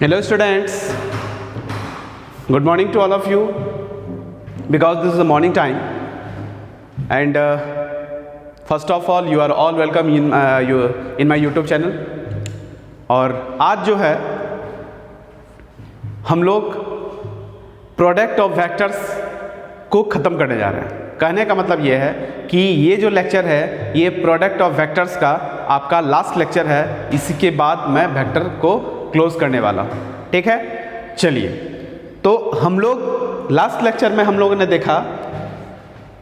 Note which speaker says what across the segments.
Speaker 1: Hello students, good morning to all of you because this is the morning time and first of all you are all welcome in my YouTube channel। और आज जो है हम लोग product of vectors को ख़त्म करने जा रहे हैं। कहने का मतलब ये है कि ये जो लेक्चर है ये प्रोडक्ट ऑफ वेक्टर्स का आपका लास्ट लेक्चर है। इसी के बाद मैं वेक्टर को क्लोज करने वाला हूँ, ठीक है। चलिए, तो हम लोग लास्ट लेक्चर में हम लोगों ने देखा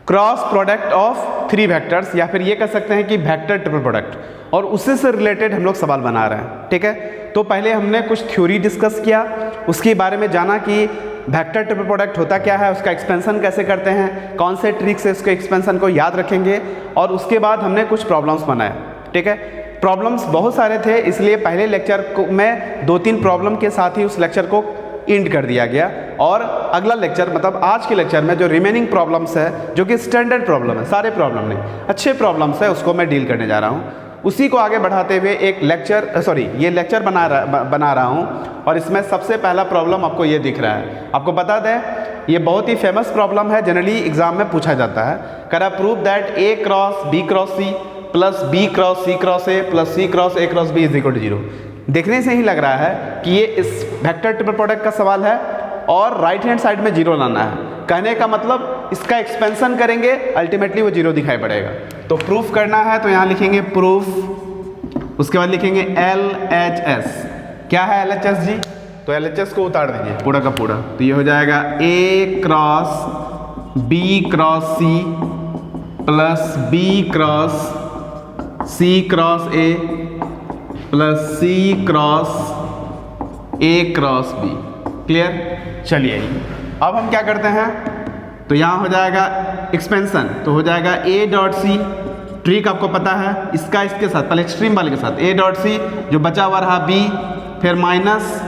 Speaker 1: cross product of three vectors या फिर ये कह सकते हैं कि वेक्टर ट्रिपल प्रोडक्ट, और उससे से रिलेटेड हम लोग सवाल बना रहे हैं, ठीक है। तो पहले हमने कुछ थ्योरी डिस्कस किया, उसके बारे में जाना कि वेक्टर ट्रिपल प्रोडक्ट होता क्या है, उसका एक्सपेंशन कैसे करते हैं, कौन से ट्रिक से उसके एक्सपेंशन को याद रखेंगे, और उसके बाद हमने कुछ प्रॉब्लम्स बनाए, ठीक है। प्रॉब्लम्स बहुत सारे थे, इसलिए पहले लेक्चर को में 2-3 प्रॉब्लम के साथ ही उस लेक्चर को एंड कर दिया गया। और अगला लेक्चर मतलब आज के लेक्चर में जो रिमेनिंग प्रॉब्लम्स है, जो कि स्टैंडर्ड प्रॉब्लम है, सारे प्रॉब्लम नहीं, अच्छे प्रॉब्लम्स है, उसको मैं डील करने जा रहा हूँ। उसी को आगे बढ़ाते हुए एक लेक्चर बना रहा हूँ, और इसमें सबसे पहला प्रॉब्लम आपको ये दिख रहा है। आपको बता दें ये बहुत ही फेमस प्रॉब्लम है, जनरली एग्जाम में पूछा जाता है। कर prove that A cross B cross C plus B cross C cross A plus C cross A cross B is equal to 0। देखने से ही लग रहा है कि ये इस वेक्टर ट्रिपल प्रोडक्ट का सवाल है और राइट हैंड साइड में 0 लाना है। कहने का मतलब इसका एक्सपेंशन करेंगे, अल्टीमेटली वो 0 दिखाई पड़ेगा। तो प्रूफ करना है तो यहाँ लिखेंगे प्रूफ, उसके बाद लिखेंगे LHS। क्या है LHS जी? तो LHS को उतार दीजिए पूरा का पूरा, तो ये हो जाएगा A cross B cross C plus B cross C cross A plus C cross A cross B। Clear? चलिए अब हम क्या करते हैं, तो यहाँ हो जाएगा एक्सपेंशन, तो हो जाएगा A डॉट सी, ट्रिक आपको पता है इसका, इसके साथ पहले एक्सट्रीम वाले के साथ A डॉट सी, जो बचा हुआ रहा B, फिर माइनस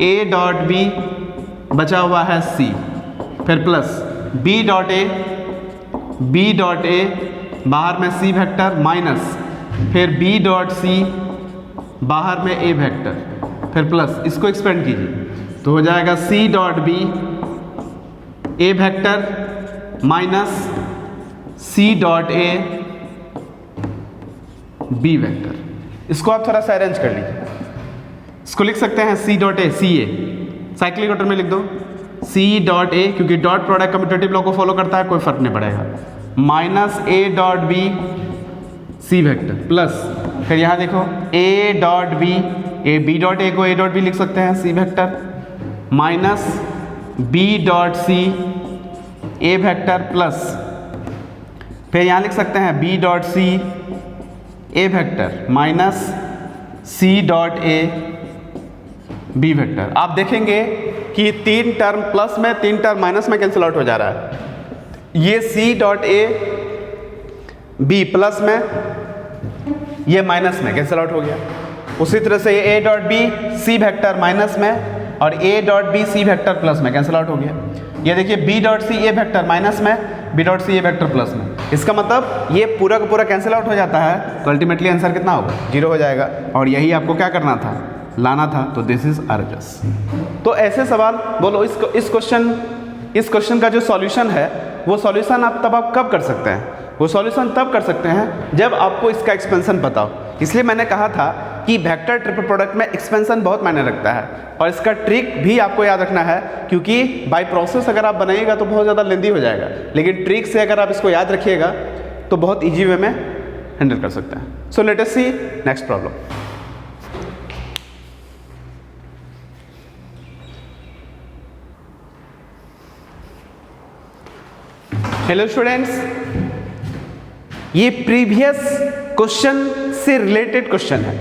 Speaker 1: A डॉट B बचा हुआ है C, फिर प्लस B डॉट A बाहर में C वेक्टर माइनस, फिर B डॉट C बाहर में A वेक्टर, फिर प्लस, इसको एक्सपेंड कीजिए तो हो जाएगा C dot B A vector minus C dot A B vector. इसको आप थोड़ा सा अरेंज कर लीजिए, इसको लिख सकते हैं C dot A C A, cyclic order में लिख दो C डॉट A, क्योंकि डॉट प्रोडक्ट कम्यूटेटिव लॉ को फॉलो करता है, कोई फर्क नहीं पड़ेगा, minus A dot B C vector plus, फिर यहाँ देखो A dot B, B dot A को A डॉट B लिख सकते हैं C vector minus B dot C A vector plus, फिर यहाँ लिख सकते हैं B dot C A vector minus C dot A B vector. आप देखेंगे कि 3 टर्म प्लस में 3 टर्म माइनस में कैंसिल आउट हो जा रहा है। ये C dot A B plus में, ये माइनस में कैंसिल आउट हो गया। उसी तरह से ये A dot B C vector minus में और A dot B C vector plus में कैंसिल आउट हो गया। ये देखिए B dot C A vector minus में, B dot C A vector plus में। इसका मतलब ये पूरा का पूरा कैंसिल आउट हो जाता है, तो अल्टीमेटली आंसर कितना होगा? 0 हो जाएगा। और यही आपको क्या करना था, लाना था। तो दिस इज RHS। तो ऐसे सवाल बोलो, इस क्वेश्चन का जो सॉल्यूशन है वो सॉल्यूशन आप कब कर सकते हैं? वो सॉल्यूशन तब कर सकते हैं जब आपको इसका एक्सपेंशन पता हो। इसलिए मैंने कहा था कि वेक्टर ट्रिपल प्रोडक्ट में एक्सपेंशन बहुत मायने रखता है, और इसका ट्रिक भी आपको याद रखना है, क्योंकि बाय प्रोसेस अगर आप बनाइएगा तो बहुत ज़्यादा लेंदी हो जाएगा, लेकिन ट्रिक से अगर आप इसको याद रखिएगा तो बहुत ईजी वे में हैंडल कर सकते हैं। So let us see next problem. Hello students, ये प्रीवियस क्वेश्चन से रिलेटेड क्वेश्चन है।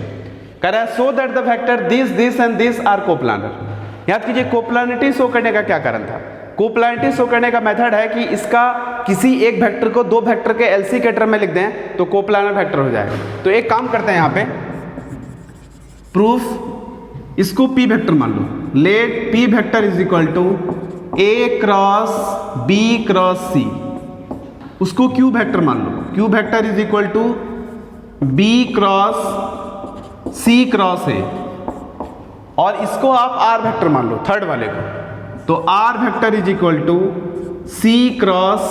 Speaker 1: कह रहा है so that the vector this and this are coplanar. याद कीजिए कोप्लानिटी शो करने का क्या कारण था। कोप्लानिटी शो करने का मेथड है कि इसका किसी एक वेक्टर को 2 वेक्टर के एलसी के टर्म में लिख दें तो कोप्लानर वेक्टर हो जाएगा। तो एक काम करते हैं यहाँ पे, प्रूफ इसको P वेक्टर मान लो, let P vector is equal to A cross B cross C, उसको Q वेक्टर मान लो, Q vector is equal to B cross C cross A, और इसको आप आर वेक्टर मान लो, थर्ड वाले को, तो R vector is equal to C cross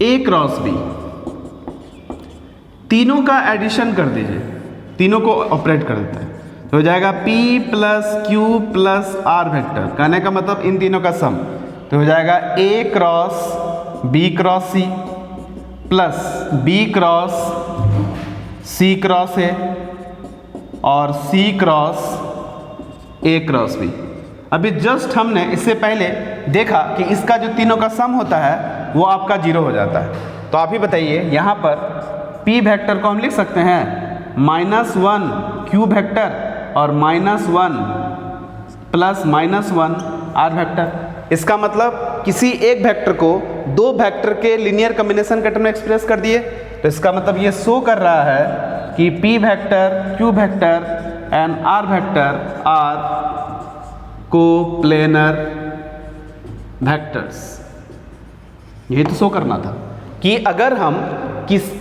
Speaker 1: A cross B, तीनों का एडिशन कर दीजिए, तीनों को ऑपरेट कर देते हैं, तो हो जाएगा P plus Q plus R vector, कहने का मतलब इन तीनों का सम, तो हो जाएगा A cross B cross C plus B cross C cross A और C cross A cross B। अभी जस्ट हमने इससे पहले देखा कि इसका जो तीनों का सम होता है वो आपका 0 हो जाता है। तो आप ही बताइए, यहाँ पर P वेक्टर को हम लिख सकते हैं -1 Q वेक्टर और -1 प्लस -1 R वेक्टर। इसका मतलब किसी एक वेक्टर को दो वेक्टर के लीनियर कॉम्बिनेशन के टर्म में एक्सप्रेस कर दिए, तो इसका मतलब ये शो कर रहा है कि P vector, Q vector and R vector are coplanar vectors. यही तो शो करना था कि अगर हम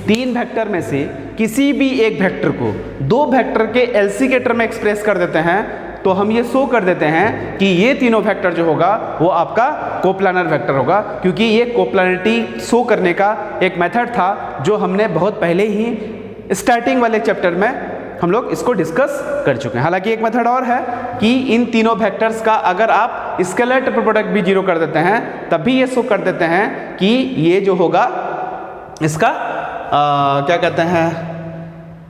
Speaker 1: तीन वेक्टर में से किसी भी एक वेक्टर को दो वेक्टर के एलसी के टर्म में एक्सप्रेस कर देते हैं, तो हम ये शो कर देते हैं कि ये तीनों वेक्टर जो होगा वो आपका कोप्लानर वेक्टर होगा, क्योंकि ये कोप्लानरिटी शो करने का एक मेथड था जो हमने बहुत पहले ही स्टार्टिंग वाले चैप्टर में हम लोग इसको डिस्कस कर चुके हैं। हालांकि एक मेथड और है कि इन तीनों वेक्टर्स का अगर आप स्केलर ट्रिपल प्रोडक्ट भी 0 कर देते हैं तब भी ये शो कर देते हैं कि ये जो होगा इसका क्या कहते हैं,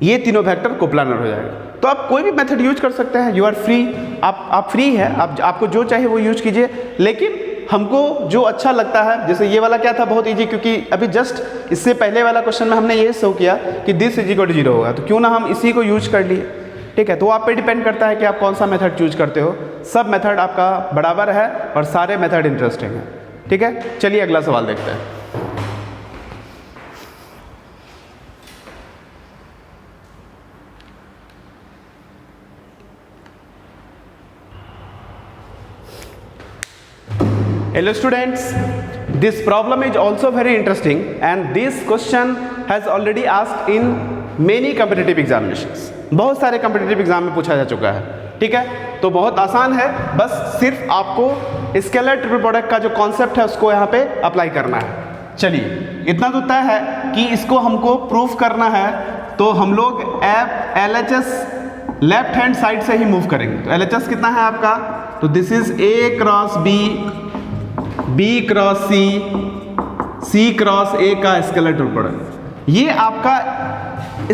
Speaker 1: ये तीनों वेक्टर कोप्लानर हो जाएगा। तो आप कोई भी मेथड यूज कर सकते हैं, यू आर फ्री, आप फ्री है, आपको जो चाहे वो यूज कीजिए, लेकिन हमको जो अच्छा लगता है, जैसे ये वाला क्या था बहुत इजी, क्योंकि अभी जस्ट इससे पहले वाला क्वेश्चन में हमने ये शो किया कि दिस इज इक्वल टू 0 होगा, तो क्यों ना हम इसी को यूज कर लिए। ठीक है, तो आप पे डिपेंड करता है कि आप कौन सा मेथड चूज करते हो। सब मेथड आपका बराबर है और सारे मेथड इंटरेस्टिंग है। ठीक है, चलिए अगला सवाल देखते हैं। Hello students, this problem is also very interesting and this question has already asked in many competitive examinations. बहुत सारे competitive एग्जाम में पूछा जा चुका है। ठीक है, तो बहुत आसान है, बस सिर्फ आपको स्केलर ट्रिपल प्रोडक्ट का जो कॉन्सेप्ट है उसको यहाँ पे अप्लाई करना है। चलिए, इतना तो तय है कि इसको हमको प्रूफ करना है, तो हम लोग LHS लेफ्ट हैंड साइड से ही मूव करेंगे। तो LHS कितना है आपका, तो this is A cross B, B cross C, C cross A का स्केलर ट्रिपल प्रोडक्ट। ये आपका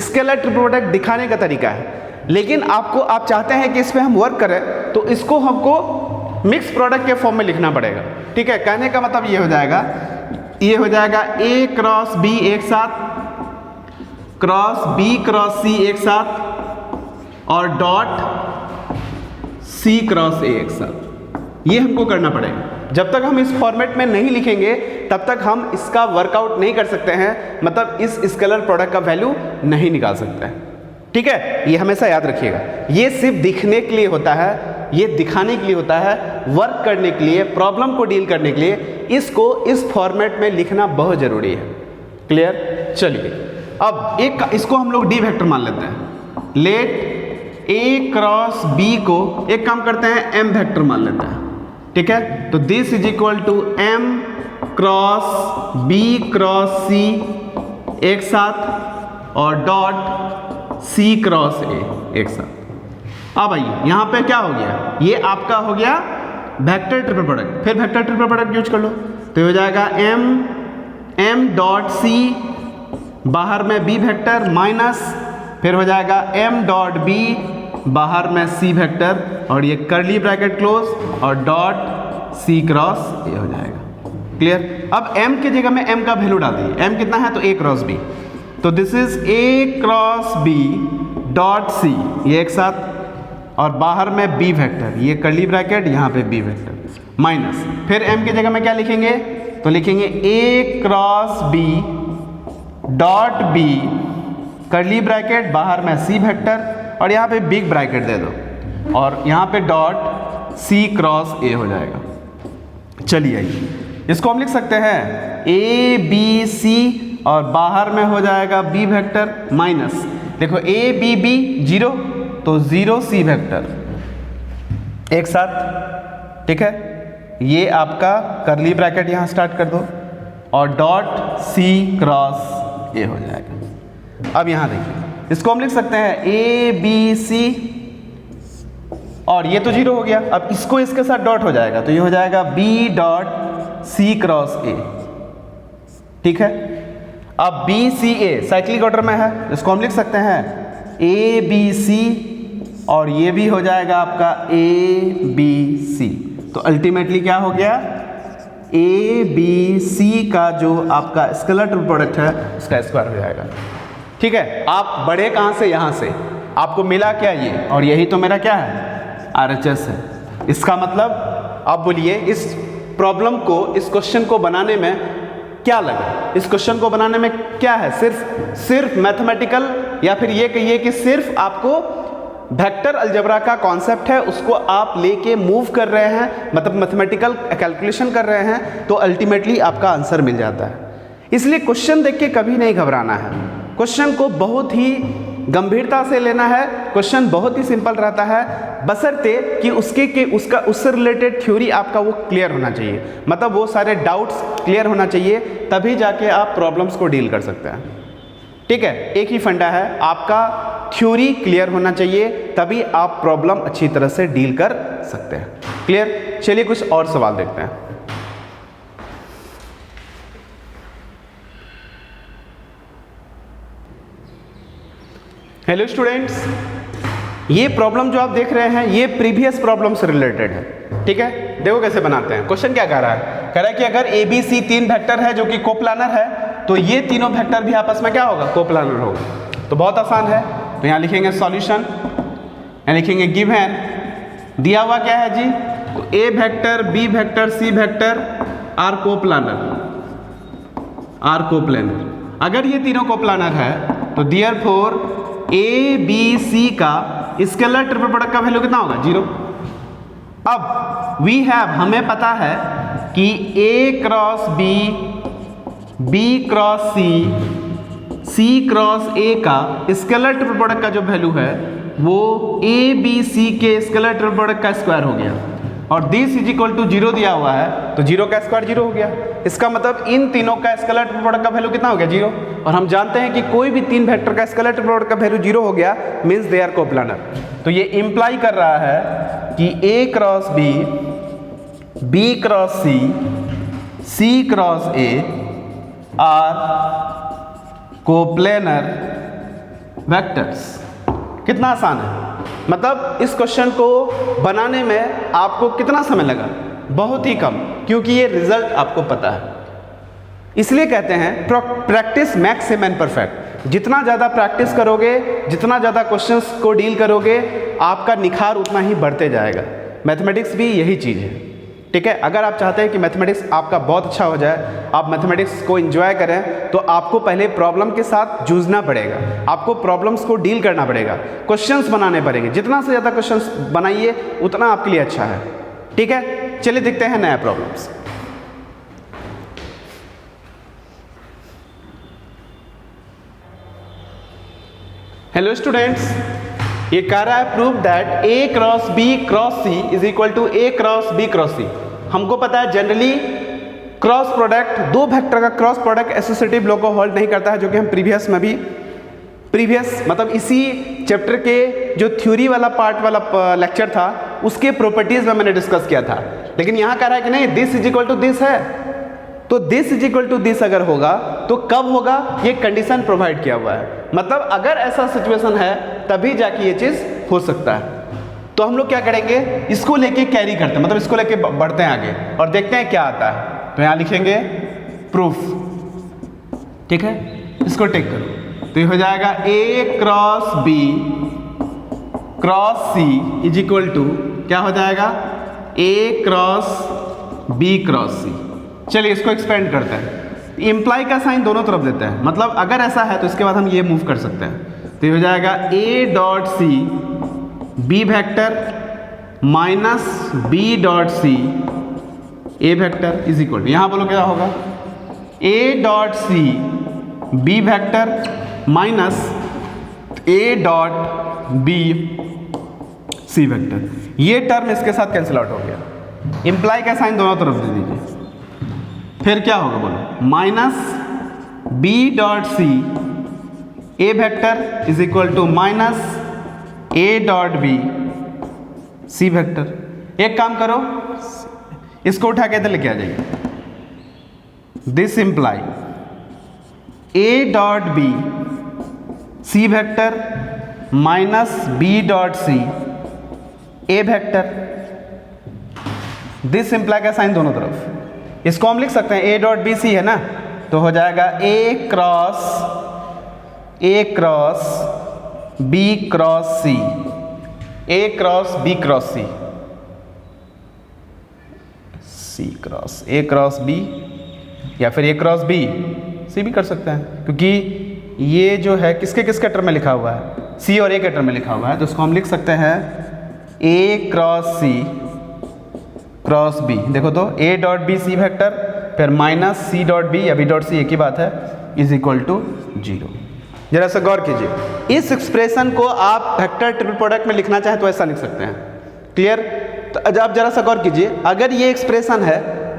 Speaker 1: स्केलर ट्रिपल प्रोडक्ट दिखाने का तरीका है, लेकिन आप चाहते हैं कि इस पर हम वर्क करें तो इसको हमको मिक्स प्रोडक्ट के फॉर्म में लिखना पड़ेगा। ठीक है, कहने का मतलब ये हो जाएगा A क्रॉस B एक साथ, क्रॉस B क्रॉस C एक साथ और डॉट C क्रॉस A एक साथ। ये हमको करना पड़ेगा। जब तक हम इस फॉर्मेट में नहीं लिखेंगे तब तक हम इसका वर्कआउट नहीं कर सकते हैं, मतलब इस स्केलर प्रोडक्ट का वैल्यू नहीं निकाल सकते हैं। ठीक है, ये हमेशा याद रखिएगा। ये सिर्फ दिखने के लिए होता है, ये दिखाने के लिए होता है, वर्क करने के लिए, प्रॉब्लम को डील करने के लिए इसको इस फॉर्मेट में लिखना बहुत जरूरी है। क्लियर? चलिए, अब इसको हम लोग डी वेक्टर मान लेते हैं। लेट A क्रॉस B को एक काम करते हैं, M वेक्टर मान लेते हैं। ठीक है, तो this is equal to M cross B cross C एक साथ और डॉट C क्रॉस A एक साथ। अब आइए, यहाँ पे क्या हो गया, ये आपका हो गया वेक्टर ट्रिपल प्रोडक्ट। फिर वेक्टर ट्रिपल प्रोडक्ट यूज कर लो, तो हो जाएगा M डॉट C, बाहर में B वेक्टर माइनस, फिर हो जाएगा M डॉट B, बाहर में C वेक्टर और ये कर्ली ब्रैकेट क्लोज और डॉट C क्रॉस A हो जाएगा। क्लियर? अब M की जगह में M का वैल्यू डाल दीजिए। M कितना है, तो A क्रॉस B, तो this is A cross B dot C, ये एक साथ और बाहर में B वेक्टर, ये कर्ली ब्रैकेट, यहाँ पे B वेक्टर माइनस, फिर M की जगह में क्या लिखेंगे, तो लिखेंगे A cross B dot B curly bracket, बाहर में C वेक्टर और यहाँ पे बिग ब्रैकेट दे दो और यहाँ पे डॉट C क्रॉस A हो जाएगा। चलिए, इसको हम लिख सकते हैं A B C और बाहर में हो जाएगा B वेक्टर माइनस, देखो A B B 0 तो 0 C वेक्टर एक साथ, ठीक है। ये आपका करली ब्रैकेट यहाँ स्टार्ट कर दो और डॉट सी क्रॉस ए हो जाएगा। अब यहाँ देखिए, इसको हम लिख सकते हैं ए बी सी, और ये तो 0 हो गया। अब इसको इसके साथ डॉट हो जाएगा, तो ये हो जाएगा B dot C cross A, ठीक है। अब B C A cyclic order में है, इसको हम लिख सकते हैं ए बी सी, और ये भी हो जाएगा आपका ए बी सी। तो अल्टीमेटली क्या हो गया, ए बी सी का जो आपका स्केलर ट्रिपल प्रोडक्ट है उसका स्क्वायर हो जाएगा, ठीक है। आप बढ़े कहाँ से, यहाँ से आपको मिला क्या ये, और यही तो मेरा क्या है, RHS है। इसका मतलब आप बोलिए इस प्रॉब्लम को, इस क्वेश्चन को बनाने में क्या लगा, इस क्वेश्चन को बनाने में क्या है, सिर्फ मैथमेटिकल, या फिर ये कहिए कि सिर्फ आपको वेक्टर अलजेब्रा का कॉन्सेप्ट है, उसको आप लेके मूव कर रहे हैं, मतलब मैथमेटिकल कैलकुलेशन कर रहे हैं, तो अल्टीमेटली आपका आंसर मिल जाता है। इसलिए क्वेश्चन देख के कभी नहीं घबराना है, क्वेश्चन को बहुत ही गंभीरता से लेना है। क्वेश्चन बहुत ही सिंपल रहता है, बशर्ते कि उससे रिलेटेड थ्योरी आपका वो क्लियर होना चाहिए, मतलब वो सारे डाउट्स क्लियर होना चाहिए, तभी जाके आप प्रॉब्लम्स को डील कर सकते हैं, ठीक है। एक ही फंडा है, आपका थ्योरी क्लियर होना चाहिए, तभी आप प्रॉब्लम अच्छी तरह से डील कर सकते हैं। क्लियर? चलिए कुछ और सवाल देखते हैं। हेलो स्टूडेंट्स, ये प्रॉब्लम जो आप देख रहे हैं ये प्रीवियस प्रॉब्लम से रिलेटेड है, ठीक है। देखो कैसे बनाते हैं। क्वेश्चन क्या कह रहा है, कह रहा है कि अगर ए बी सी 3 वेक्टर है जो कि कोप्लानर है, तो ये तीनों वेक्टर भी आपस में क्या होगा, कोप्लानर होगा। तो बहुत आसान है, तो यहाँ लिखेंगे सॉल्यूशन, यहाँ लिखेंगे गिवन, दिया हुआ क्या है जी, A vector B vector C vector are coplanar. अगर ये तीनों कोप्लानर है तो देयरफॉर ए बी सी का स्केलर ट्रिपल प्रोडक्ट का वैल्यू कितना होगा, 0। अब वी हैव, हमें पता है कि A cross B, B cross C, C cross A का स्केलर ट्रिपल प्रोडक्ट का जो वैल्यू है वो ए बी सी के स्केलर ट्रिपल प्रोडक्ट का स्क्वायर हो गया, और दिस इज इक्वल टू 0 दिया हुआ है, तो 0 का स्क्वायर 0 हो गया। इसका मतलब इन तीनों का स्केलर ट्रिपल प्रोडक्ट का वैल्यू कितना हो गया, 0। और हम जानते हैं कि कोई भी 3 वेक्टर का स्केलर ट्रिपल प्रोडक्ट का वैल्यू 0 हो गया, मीन्स दे आर कोप्लानर। तो ये इंप्लाई कर रहा है कि A cross B, B cross C, C cross A are coplanar vectors. कितना आसान है, मतलब इस क्वेश्चन को बनाने में आपको कितना समय लगा, बहुत ही कम, क्योंकि ये रिजल्ट आपको पता है। इसलिए कहते हैं practice makes a man perfect. जितना ज़्यादा प्रैक्टिस करोगे, जितना ज़्यादा क्वेश्चंस को डील करोगे, आपका निखार उतना ही बढ़ते जाएगा। मैथमेटिक्स भी यही चीज़ है, ठीक है। अगर आप चाहते हैं कि मैथमेटिक्स आपका बहुत अच्छा हो जाए, आप मैथमेटिक्स को एंजॉय करें, तो आपको पहले प्रॉब्लम के साथ जूझना पड़ेगा, आपको प्रॉब्लम्स को डील करना पड़ेगा, क्वेश्चंस बनाने पड़ेंगे। जितना से ज़्यादा क्वेश्चंस बनाइए उतना आपके लिए अच्छा है, ठीक है। चलिए देखते हैं नया प्रॉब्लम्स। हेलो स्टूडेंट्स, ये कह रहा है prove that A cross B cross C is equal to A cross B cross C. हमको पता है जनरली क्रॉस प्रोडक्ट, दो वेक्टर का क्रॉस प्रोडक्ट एसोसिएटिव लॉ को होल्ड नहीं करता है, जो कि हम प्रीवियस मतलब इसी चैप्टर के जो थ्योरी वाला पार्ट वाला लेक्चर था उसके प्रॉपर्टीज में मैंने डिस्कस किया था। लेकिन यहाँ कह रहा है कि नहीं, this is equal to this है, तो this is equal to this अगर होगा तो कब होगा, ये कंडीशन प्रोवाइड किया हुआ है। मतलब अगर ऐसा सिचुएशन है तभी जाके ये चीज़ हो सकता है। तो हम लोग क्या करेंगे, इसको लेके कैरी करते हैं, मतलब इसको लेके बढ़ते हैं आगे और देखते हैं क्या आता है। तो यहाँ लिखेंगे प्रूफ, ठीक है, इसको टेक करो, तो ये हो जाएगा A cross B cross C is equal to क्या हो जाएगा, A cross B cross C. चलिए इसको एक्सपेंड करते हैं, इम्प्लाई का साइन दोनों तरफ देते हैं, मतलब अगर ऐसा है तो इसके बाद हम ये मूव कर सकते हैं। तो ये हो जाएगा A dot C B vector minus B dot C A vector is equal to, यहाँ बोलो क्या होगा, A dot C B vector minus A dot B C vector. ये टर्म इसके साथ कैंसिल आउट हो गया, इंप्लाई का साइन दोनों तरफ दे दीजिए। फिर क्या होगा बोलो, minus B dot C A vector is equal to minus A dot B C vector. एक काम करो, इसको उठा के इधर लेके आ जाइए। This imply A dot B C vector minus B dot C A vector. This imply का साइन दोनों तरफ, इसको हम लिख सकते हैं ए डॉट बी सी है ना, तो हो जाएगा A cross B cross C, A cross B cross C, C cross A cross B, या फिर ए क्रॉस बी सी भी कर सकते हैं, क्योंकि ये जो है किसके किसके टर्म में लिखा हुआ है, सी और ए के टर्म में लिखा हुआ है, तो इसको हम लिख सकते हैं A cross C cross B. देखो तो A dot B C vector फिर माइनस सी डॉट बी या बी डॉट सी एक ही बात है, इज इक्वल टू 0। जरा सा गौर कीजिए, इस एक्सप्रेशन को आप वेक्टर ट्रिपल प्रोडक्ट में लिखना चाहें तो ऐसा लिख सकते हैं। क्लियर? तो आप जरा सा गौर कीजिए, अगर ये एक्सप्रेशन है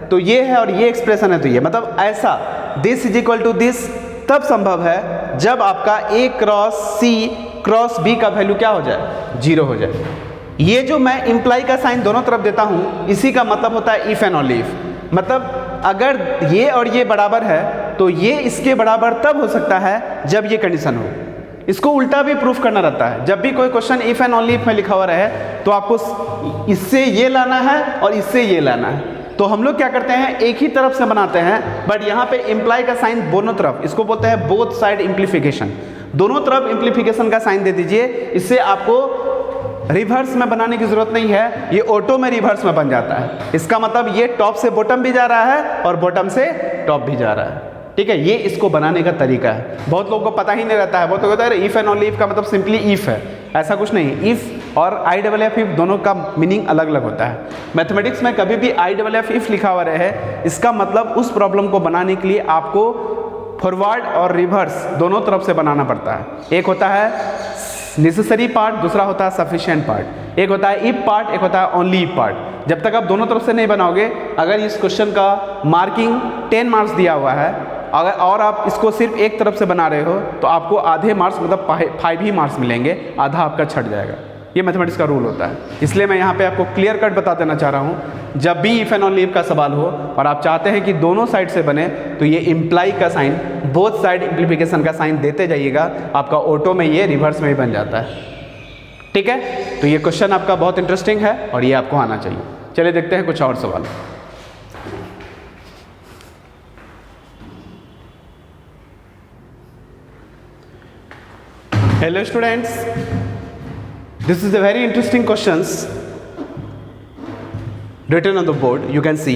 Speaker 1: तो ये है और ये एक्सप्रेशन है तो ये, मतलब ऐसा this is equal to this तब संभव है जब आपका A cross C cross B का वैल्यू क्या हो जाए, 0 हो जाए। ये जो मैं इंप्लाई का साइन दोनों तरफ देता हूं, इसी का मतलब होता है इफ एंड ओनली इफ। मतलब अगर ये और ये बराबर है तो ये इसके बराबर तब हो सकता है जब ये कंडीशन हो। इसको उल्टा भी प्रूफ करना रहता है, जब भी कोई question if and only if में लिखा हुआ रहे तो आपको इससे ये लाना है और इससे ये लाना है। तो हम लोग क्या करते हैं, एक ही तरफ से बनाते हैं, बट यहाँ पे इंप्लाई का साइन दोनों तरफ, इसको बोलते हैं बोथ साइड इम्प्लीफिकेशन। दोनों तरफ इम्प्लीफिकेशन का साइन दे दीजिए, इससे आपको रिवर्स में बनाने की जरूरत नहीं है, ये ऑटो में रिवर्स में बन जाता है। इसका मतलब ये टॉप से बॉटम भी जा रहा है और बॉटम से टॉप भी जा रहा है। ठीक है, ये इसको बनाने का तरीका है। बहुत लोगों को पता ही नहीं रहता है, बहुत लोग कहते हैं इफ एंड ओनली इफ का मतलब सिंपली इफ है, ऐसा कुछ नहीं। इफ और आई डबल एफ इफ दोनों का मीनिंग अलग अलग होता है। मैथमेटिक्स में कभी भी आई डबल एफ इफ लिखा हुआ रहे, इसका मतलब उस प्रॉब्लम को बनाने के लिए आपको फॉरवर्ड और रिवर्स दोनों तरफ से बनाना पड़ता है। एक होता है नेसेसरी पार्ट, दूसरा होता है सफिशिएंट पार्ट। एक होता है इफ पार्ट, एक होता है ओनली इफ पार्ट। जब तक आप दोनों तरफ से नहीं बनाओगे, अगर इस क्वेश्चन का मार्किंग 10 मार्क्स दिया हुआ है अगर और आप इसको सिर्फ एक तरफ से बना रहे हो तो आपको आधे मार्क्स मतलब 5 ही मार्क्स मिलेंगे, आधा आपका छट जाएगा। ये मैथमेटिक्स का रूल होता है। इसलिए मैं यहाँ पे आपको क्लियर कट बता देना चाह रहा हूँ, जब भी इफ एंड ओनली इफ का सवाल हो और आप चाहते हैं कि दोनों साइड से बने, तो ये इम्प्लाई का साइन, बोथ साइड इम्प्लीफिकेशन का साइन देते जाइएगा, आपका ऑटो में ये रिवर्स में ही बन जाता है। ठीक है, तो ये क्वेश्चन आपका बहुत इंटरेस्टिंग है और ये आपको आना चाहिए। चलिए देखते हैं कुछ और सवाल। Hello students, this is a very interesting questions written on the board. You can see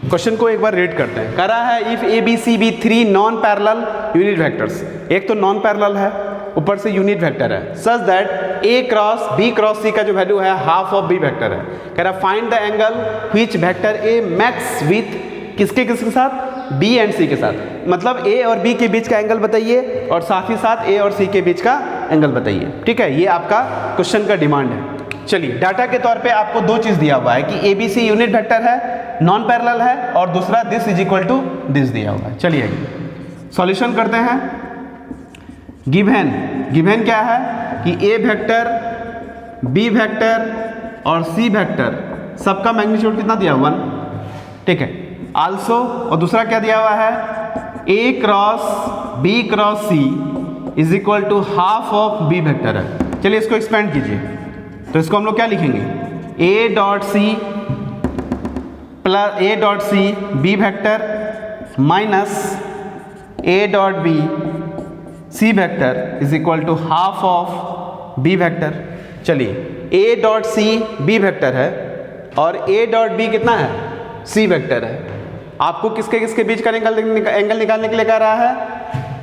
Speaker 1: question को एक बार रीड करते हैं। कह रहा है if A B C be 3 non parallel unit vectors, एक तो नॉन पैरेलल है, ऊपर से यूनिट वेक्टर है, such that A cross B cross C का जो वैल्यू है हाफ ऑफ बी वेक्टर है। कह रहा है find the angle which vector A max with किसके किसके साथ, बी एंड सी के साथ। मतलब ए और बी के बीच का एंगल बताइए और साथ ही साथ ए और सी के बीच का एंगल बताइए। ठीक है, ये आपका क्वेश्चन का डिमांड है। चलिए, डाटा के तौर पे आपको दो चीज दिया हुआ है कि A B C unit vector है, नॉन पैरेलल है, और दूसरा this is equal to this दिया हुआ है। चलिए सॉल्यूशन करते हैं। गिवन क्या है कि ए वेक्टर, बी वेक्टर और सी वेक्टर सबका मैग्नीट्यूड कितना दिया हुआ, 1। ठीक है, आल्सो, और दूसरा क्या दिया हुआ है, A cross B cross C is equal to half of B vector है। चलिए इसको एक्सपेंड कीजिए, तो इसको हम लोग क्या लिखेंगे, A dot C plus A dot C B vector minus A dot B C vector is equal to half of B vector. चलिए, A dot C B vector है और ए डॉट बी कितना है, सी वेक्टर है। आपको किसके किसके बीच का एंगल निकालने के लिए कह रहा है,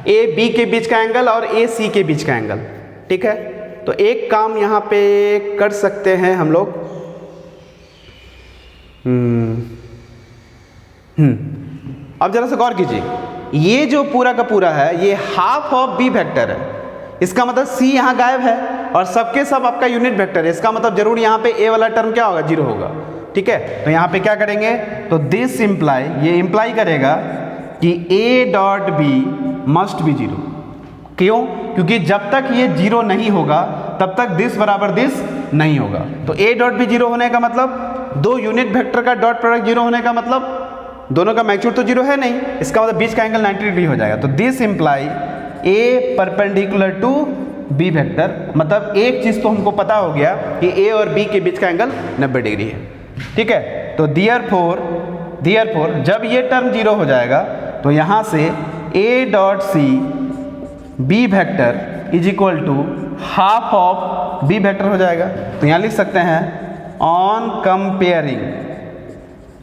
Speaker 1: ए बी के बीच का एंगल और ए सी के बीच का एंगल। ठीक है, तो एक काम यहाँ पे कर सकते हैं हम लोग, अब जरा सा गौर कीजिए, ये जो पूरा का पूरा है ये हाफ ऑफ बी वेक्टर है, इसका मतलब सी यहाँ गायब है, और सबके सब आपका यूनिट वेक्टर है, इसका मतलब जरूर यहाँ पे ए वाला टर्म क्या होगा, 0 होगा। ठीक है, तो यहाँ पे क्या करेंगे, तो दिस इम्प्लाई, ये इम्प्लाई करेगा कि A dot B must be 0। क्यों? क्योंकि जब तक ये 0 नहीं होगा तब तक दिस बराबर दिस नहीं होगा। तो ए डॉट बी 0 होने का मतलब, दो यूनिट वेक्टर का डॉट प्रोडक्ट 0 होने का मतलब दोनों का मैग्नीट्यूड तो 0 है नहीं, इसका मतलब बीच का एंगल 90 डिग्री हो जाएगा। तो this imply A perpendicular to B vector, मतलब एक चीज तो हमको पता हो गया कि ए और बी के बीच का एंगल 90 डिग्री है। ठीक है, तो देयरफॉर जब ये टर्म 0 हो जाएगा तो यहाँ से A dot C B vector is equal to half of B vector हो जाएगा। तो यहाँ लिख सकते हैं ऑन कंपेयरिंग,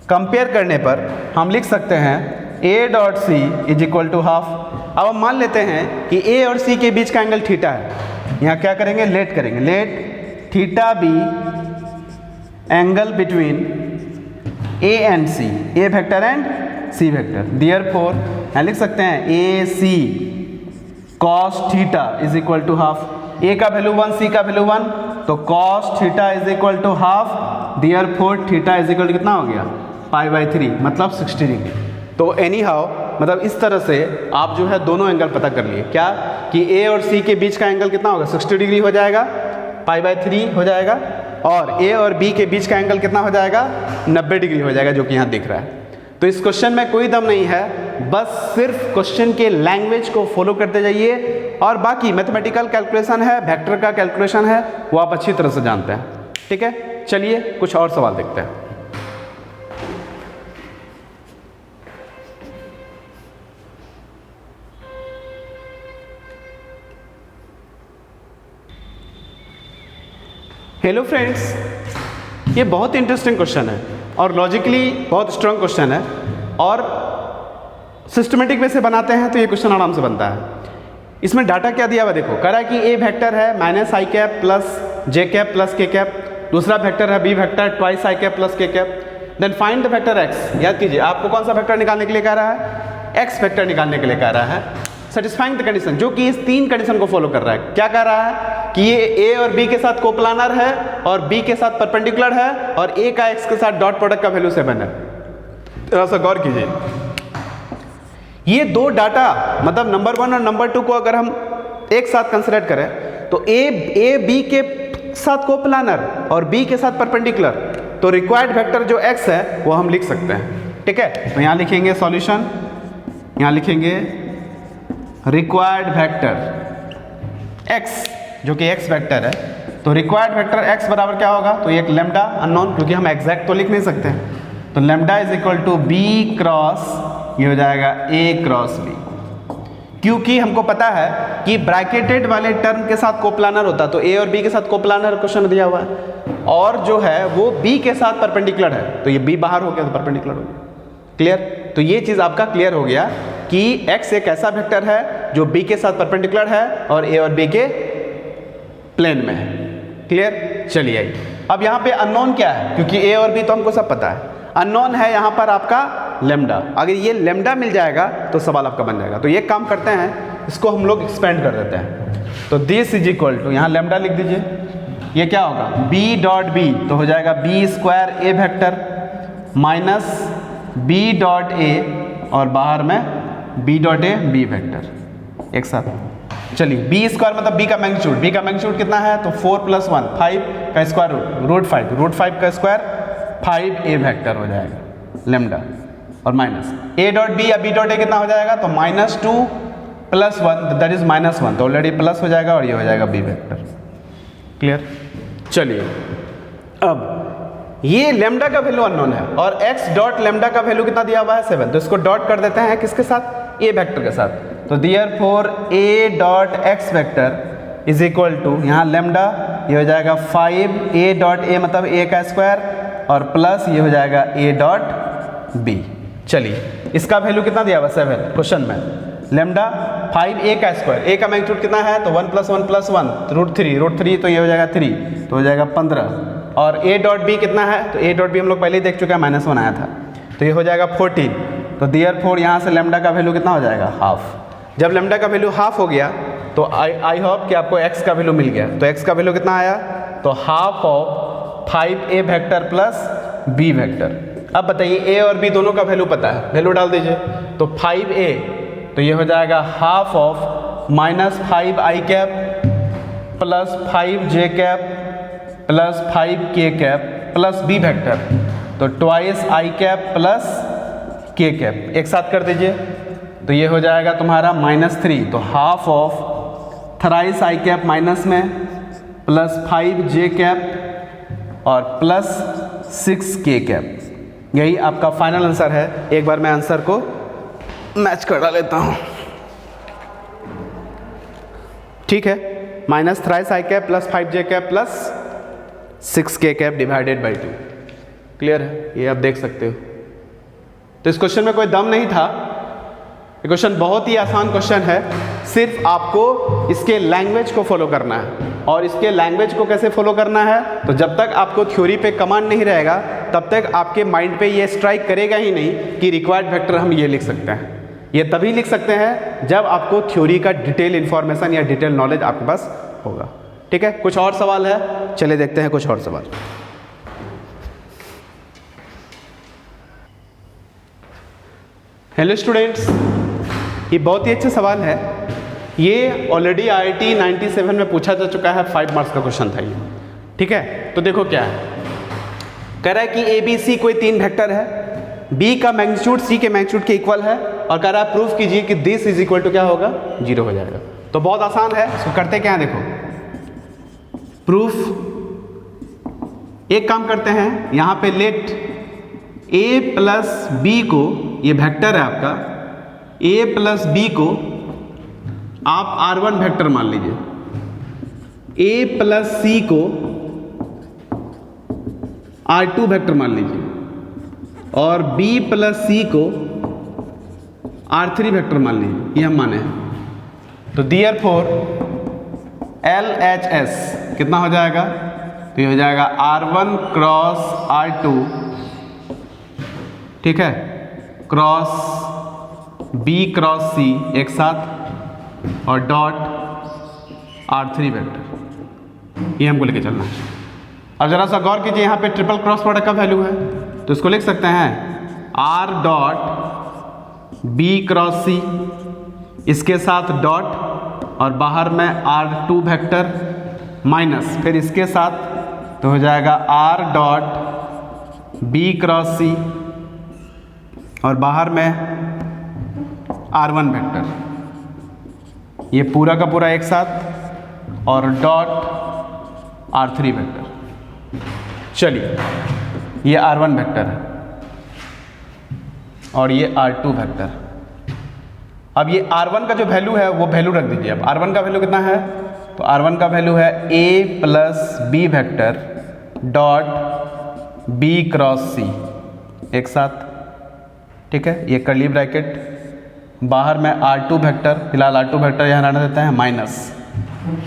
Speaker 1: कंपेयर करने पर हम लिख सकते हैं A dot C is equal to half. अब हम मान लेते हैं कि ए और सी के बीच का एंगल थीटा है, यहाँ क्या करेंगे, लेट करेंगे, let theta B angle between A and C, A vector and C vector. Therefore यहाँ लिख सकते हैं A C cos theta is equal to half. A का वैल्यू 1, सी का वैल्यू 1, तो cos theta is equal to half. Therefore theta is equal to कितना हो गया, π/3, मतलब 60 डिग्री। तो एनी हाउ, मतलब इस तरह से आप जो है दोनों एंगल पता कर लिए, क्या कि ए और सी के बीच का एंगल कितना होगा, 60 डिग्री हो जाएगा, π/3 हो जाएगा, और ए और बी के बीच का एंगल कितना हो जाएगा, 90 डिग्री हो जाएगा, जो कि यहाँ दिख रहा है। तो इस क्वेश्चन में कोई दम नहीं है, बस सिर्फ क्वेश्चन के लैंग्वेज को फॉलो करते जाइए, और बाकी मैथमेटिकल कैलकुलेशन है, वेक्टर का कैलकुलेशन है, वो आप अच्छी तरह से जानते हैं। ठीक है, चलिए कुछ और सवाल देखते हैं। हेलो फ्रेंड्स, ये बहुत इंटरेस्टिंग क्वेश्चन है और लॉजिकली बहुत स्ट्रांग क्वेश्चन है, और सिस्टमेटिक वे से बनाते हैं तो ये क्वेश्चन आराम से बनता है। इसमें डाटा क्या दिया हुआ देखो, कह रहा है कि ए वेक्टर है -i cap plus J cap plus K cap, दूसरा वेक्टर है B vector twice i cap plus K cap, then find the vector X. याद कीजिए, आपको कौन सा वेक्टर निकालने के लिए कह रहा है, एक्स वेक्टर निकालने के लिए कह रहा है, सेटिस्फाइंग द कंडीशन, जो कि इस 3 कंडीशन को फॉलो कर रहा है। क्या कह रहा है कि ये ए और बी के साथ कोप्लानर है, और बी के साथ परपेंडिकुलर है, और ए का एक्स के साथ डॉट प्रोडक्ट का वैल्यू 7 है। थोड़ा सा गौर कीजिए, ये दो डाटा, मतलब नंबर 1 और नंबर 2 को अगर हम एक साथ कंसिडर करें तो ए बी के साथ कोप्लानर और बी के साथ परपेंडिकुलर, तो रिक्वायर्ड वेक्टर जो एक्स है वो हम लिख सकते हैं। ठीक है, तो यहाँ लिखेंगे सॉल्यूशन, यहाँ लिखेंगे रिक्वायर्ड वेक्टर एक्स, जो कि एक्स वेक्टर है, तो रिक्वायर्ड वेक्टर एक्स बराबर क्या होगा, तो एक लेमडा अननोन, क्योंकि हम एग्जैक्ट तो लिख नहीं सकते हैं, तो lambda is equal to B cross, ये हो जाएगा ए क्रॉस बी, क्योंकि हमको पता है कि ब्रैकेटेड वाले टर्म के साथ कोप्लानर होता है, तो ए और बी के साथ कोप्लानर क्वेश्चन दिया हुआ है, और जो है वो बी के साथ परपेंडिकुलर है, तो ये बी बाहर हो गया तो परपेंडिकुलर हो गया। क्लियर? तो ये चीज़ आपका क्लियर हो गया कि x एक ऐसा वेक्टर है जो b के साथ परपेंडिकुलर है और a और b के प्लेन में है। क्लियर? चलिए आइए, अब यहाँ पे अननोन क्या है, क्योंकि a और b तो हमको सब पता है, अननोन है यहाँ पर आपका लेमडा। अगर ये लेमडा मिल जाएगा तो सवाल आपका बन जाएगा। तो ये काम करते हैं, इसको हम लोग एक्सपेंड कर देते हैं, तो दिस इज इक्वल टू, यहाँ लेमडा लिख दीजिए, ये क्या होगा b डॉट b, तो हो जाएगा b square a vector minus b dot a, और बाहर में b dot a b vector एक साथ। चलिए b स्क्वायर मतलब b का मैग्नीट्यूड, b का मैग्नीट्यूड कितना है, तो 4 + 1 5 का स्क्वायर रूट 5, रूट 5 का स्क्वायर 5a वेक्टर हो जाएगा लेमडा, और माइनस a डॉट b या b डॉट a कितना हो जाएगा, तो -2 + 1 दैट इज -1, तो ऑलरेडी प्लस हो जाएगा और ये हो जाएगा b वेक्टर। क्लियर? चलिए, अब ये लेमडा का वैल्यू अननोन है और x डॉट लेमडा का वैल्यू कितना दिया हुआ है 7, तो इसको डॉट कर देते हैं किसके साथ, a वेक्टर के साथ, तो therefore a dot x vector is equal to, यहाँ लेमडा ये हो जाएगा 5a डॉट a मतलब a का स्क्वायर, और प्लस ये हो जाएगा a डॉट b। चलिए, इसका वैल्यू कितना दिया हुआ 7 क्वेश्चन में, लेमडा 5a का स्क्वायर, a का मैग्नीट्यूड कितना है, तो 1 + 1 + 1 रूट 3, तो ये हो जाएगा 3, तो हो जाएगा 15, और a डॉट b कितना है, तो a डॉट b हम लोग पहले ही देख चुके हैं, -1 आया था, तो ये हो जाएगा 14, तो देयरफॉर यहाँ से लेमडा का वैल्यू कितना हो जाएगा, हाफ। जब लेमडा का वैल्यू हाफ हो गया तो आई होप कि आपको x का वैल्यू मिल गया। तो x का वैल्यू कितना आया, तो half of 5a vector plus b vector. अब बताइए a और b दोनों का वैल्यू पता है, वैल्यू डाल दीजिए। तो 5a तो ये हो जाएगा half of -5i cap plus 5j cap plus 5k cap plus b vector, तो twice i cap plus k cap एक साथ कर दीजिए। तो ये हो जाएगा तुम्हारा -3, तो half of thrice i cap minus में प्लस 5j कैप और प्लस 6k कैप। यही आपका फाइनल आंसर है। एक बार मैं आंसर को मैच करा लेता हूँ। ठीक है, minus thrice i cap plus 5j cap plus 6k cap divided by 2। Clear है, ये आप देख सकते हो। तो इस क्वेश्चन में कोई दम नहीं था। ये क्वेश्चन बहुत ही आसान क्वेश्चन है, सिर्फ आपको इसके लैंग्वेज को फॉलो करना है। और इसके लैंग्वेज को कैसे फॉलो करना है, तो जब तक आपको थ्योरी पे कमांड नहीं रहेगा तब तक आपके माइंड पे ये स्ट्राइक करेगा ही नहीं कि रिक्वायर्ड वेक्टर हम ये लिख सकते हैं। ये तभी लिख सकते हैं जब आपको थ्योरी का डिटेल इन्फॉर्मेशन या डिटेल नॉलेज आपके पास होगा। ठीक है, कुछ और सवाल है, चलिए देखते हैं कुछ और सवाल। हेलो स्टूडेंट्स, ये बहुत ही अच्छा सवाल है। ये ऑलरेडी IIT 97 में पूछा जा चुका है, 5 मार्क्स का क्वेश्चन था ये। ठीक है, तो देखो क्या है, कह रहा है कि ए बी सी कोई 3 वेक्टर है, बी का मैग्नीट्यूड सी के मैग्नीट्यूड के इक्वल है, और कह रहा है प्रूफ कीजिए कि दिस इज इक्वल टू क्या होगा, 0 हो जाएगा। तो बहुत आसान है, इसको करते क्या है, देखो प्रूफ। एक काम करते हैं, यहाँ पे लेट a प्लस बी को, ये वेक्टर है आपका, a प्लस बी को आप R1 वेक्टर मान लीजिए, a प्लस सी को R2 वेक्टर मान लीजिए, और b प्लस सी को R3 वेक्टर मान लीजिए, ये हम माने हैं। तो देयरफॉर LHS कितना हो जाएगा, तो ये हो जाएगा R1 क्रॉस R2, ठीक है, क्रॉस B क्रॉस C एक साथ, और डॉट R3 वेक्टर। ये हमको लेके चलना है। अब जरा सा गौर कीजिए, यहाँ पे ट्रिपल क्रॉस प्रोडक्ट का वैल्यू है, तो इसको लिख सकते हैं R dot B cross C, इसके साथ डॉट और बाहर में R2 वेक्टर माइनस, फिर इसके साथ, तो हो जाएगा R dot B cross C और बाहर में R1 वेक्टर, ये पूरा का पूरा एक साथ, और डॉट R3 वेक्टर। चलिए, ये R1 वेक्टर है और ये R2 वेक्टर। अब ये R1 का जो वैल्यू है वो वैल्यू रख दीजिए। अब R1 का वैल्यू कितना है, तो R1 का वैल्यू है a plus B vector dot B cross C एक साथ, ठीक है, ये कर्ली ब्रैकेट, बाहर में R2 वेक्टर, फिलहाल R2 वेक्टर यहाँ रहने देते हैं माइनस,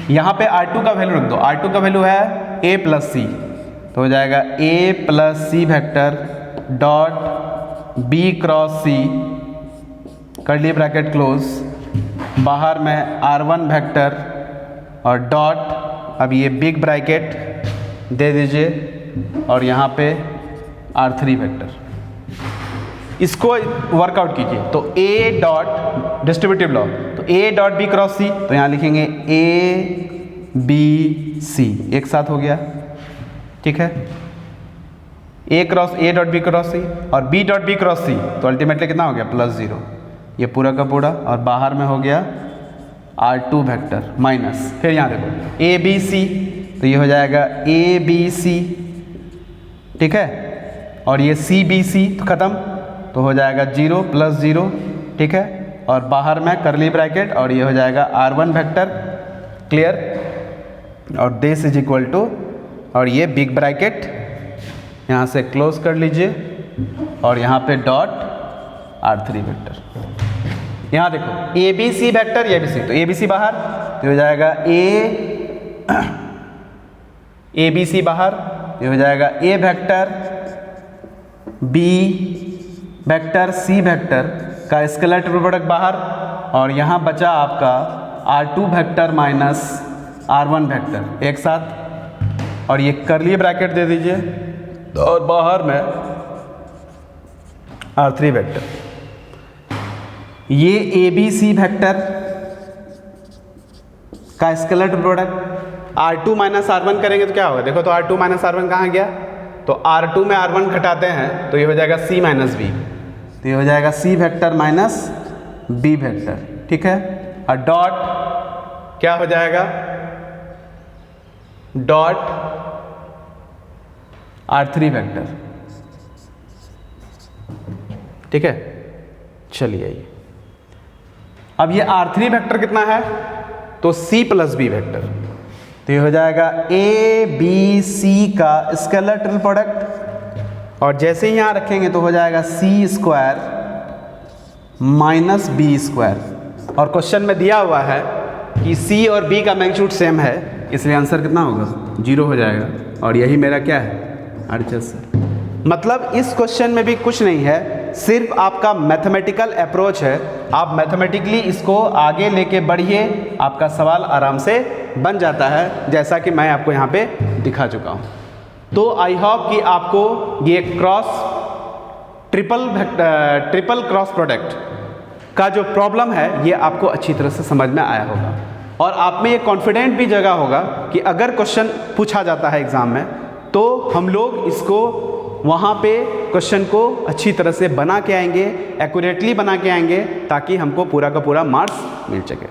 Speaker 1: यहाँ पे R2 का वैल्यू रख दो। R2 का वैल्यू है a प्लस सी, तो हो जाएगा a plus C vector dot B cross C curly bracket close, बाहर में R1 वेक्टर और डॉट, अब ये बिग ब्रैकेट दे दीजिए और यहाँ पे R3 वेक्टर। इसको वर्कआउट कीजिए, तो a डॉट डिस्ट्रीब्यूटिव लॉ, तो a डॉट बी क्रॉस सी, तो यहाँ लिखेंगे a b c एक साथ हो गया, ठीक है, a डॉट बी क्रॉस सी और b डॉट बी क्रॉस सी, तो अल्टीमेटली कितना हो गया, +0, ये पूरा का पूरा, और बाहर में हो गया R2 वेक्टर माइनस, फिर यहाँ देखो a b c, तो ये हो जाएगा a b c, ठीक है, और ये c b c तो खत्म, तो हो जाएगा 0 + 0, ठीक है, और बाहर में कर्ली ब्रैकेट, और ये हो जाएगा R1 वेक्टर। क्लियर, और दिस इज इक्वल टू, और ये बिग ब्रैकेट यहाँ से क्लोज कर लीजिए और यहाँ पे डॉट R3 वेक्टर। यहाँ देखो ए बी सी वेक्टर, ये बी सी, तो ए बी सी बाहर, तो हो जाएगा ए बी सी बाहर, ये हो जाएगा A vector B vector C vector का स्केलर ट्रिपल प्रोडक्ट बाहर, और यहाँ बचा आपका R2 vector minus R1 vector एक साथ, और ये कर्ली ब्रैकेट दे दीजिए और बाहर में R3 वेक्टर। ये ABC वेक्टर का scalar product R2 minus R1 करेंगे तो क्या होगा, देखो तो R2 माइनस R1 कहाँ गया, तो R2 में R1 घटाते हैं तो ये हो जाएगा C माइनस B, तो ये हो जाएगा C vector minus B vector, ठीक है। और डॉट क्या हो जाएगा, डॉट R3 वेक्टर, ठीक है। चलिए ये अब ये R3 वेक्टर कितना है, तो C प्लस B वेक्टर, तो ये हो जाएगा ABC का स्केलर ट्रिपल प्रोडक्ट, और जैसे ही यहां रखेंगे तो हो जाएगा C square minus B square, और क्वेश्चन में दिया हुआ है कि C और B का मैग्नीट्यूड सेम है, इसलिए आंसर कितना होगा, 0 हो जाएगा, और यही मेरा क्या है, RHS है। मतलब इस क्वेश्चन में भी कुछ नहीं है, सिर्फ आपका मैथमेटिकल अप्रोच है, आप मैथमेटिकली इसको आगे लेके बढ़िए, आपका सवाल आराम से बन जाता है, जैसा कि मैं आपको यहाँ पे दिखा चुका हूँ। तो आई होप कि आपको ये ट्रिपल क्रॉस प्रोडक्ट का जो प्रॉब्लम है ये आपको अच्छी तरह से समझ में आया होगा, और आप में ये कॉन्फिडेंट भी जगह होगा कि अगर क्वेश्चन पूछा जाता है एग्ज़ाम में तो हम लोग इसको वहाँ पे क्वेश्चन को अच्छी तरह से बना के आएंगे, एक्यूरेटली बना के आएंगे, ताकि हमको पूरा का पूरा मार्क्स मिल सके,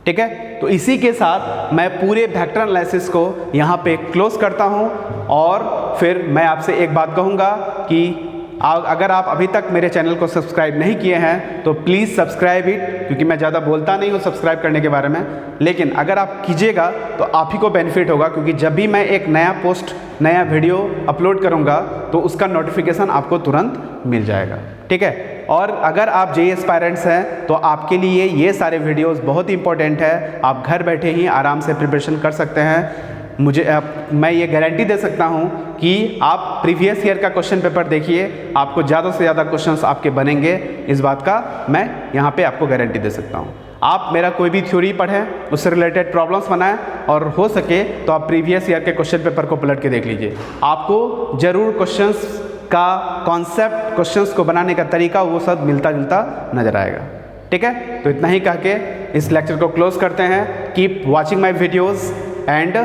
Speaker 1: ठीक है। तो इसी के साथ मैं पूरे वेक्टर एनालिसिस को यहाँ पे क्लोज करता हूँ, और फिर मैं आपसे एक बात कहूँगा कि अगर आप अभी तक मेरे चैनल को सब्सक्राइब नहीं किए हैं तो प्लीज़ सब्सक्राइब इट, क्योंकि मैं ज़्यादा बोलता नहीं हूँ सब्सक्राइब करने के बारे में, लेकिन अगर आप कीजिएगा तो आप ही को बेनिफिट होगा, क्योंकि जब भी मैं एक नया पोस्ट नया वीडियो अपलोड करूँगा तो उसका नोटिफिकेशन आपको तुरंत मिल जाएगा, ठीक है। और अगर आप JEE एस्पायरेंट्स हैं तो आपके लिए ये सारे वीडियोज़ बहुत ही इंपॉर्टेंट है, आप घर बैठे ही आराम से प्रिपरेशन कर सकते हैं। मैं ये गारंटी दे सकता हूँ कि आप प्रीवियस ईयर का क्वेश्चन पेपर देखिए, आपको ज़्यादा से ज़्यादा क्वेश्चंस आपके बनेंगे, इस बात का मैं यहाँ पे आपको गारंटी दे सकता हूँ। आप मेरा कोई भी थ्योरी पढ़ें, उससे रिलेटेड प्रॉब्लम्स बनाएं, और हो सके तो आप प्रीवियस ईयर के क्वेश्चन पेपर को पलट के देख लीजिए, आपको ज़रूर क्वेश्चंस का कॉन्सेप्ट, क्वेश्चंस को बनाने का तरीका वो सब मिलता जुलता नज़र आएगा, ठीक है। तो इतना ही कह के इस लेक्चर को क्लोज करते हैं। Keep watching my videos and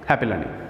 Speaker 1: happy learning.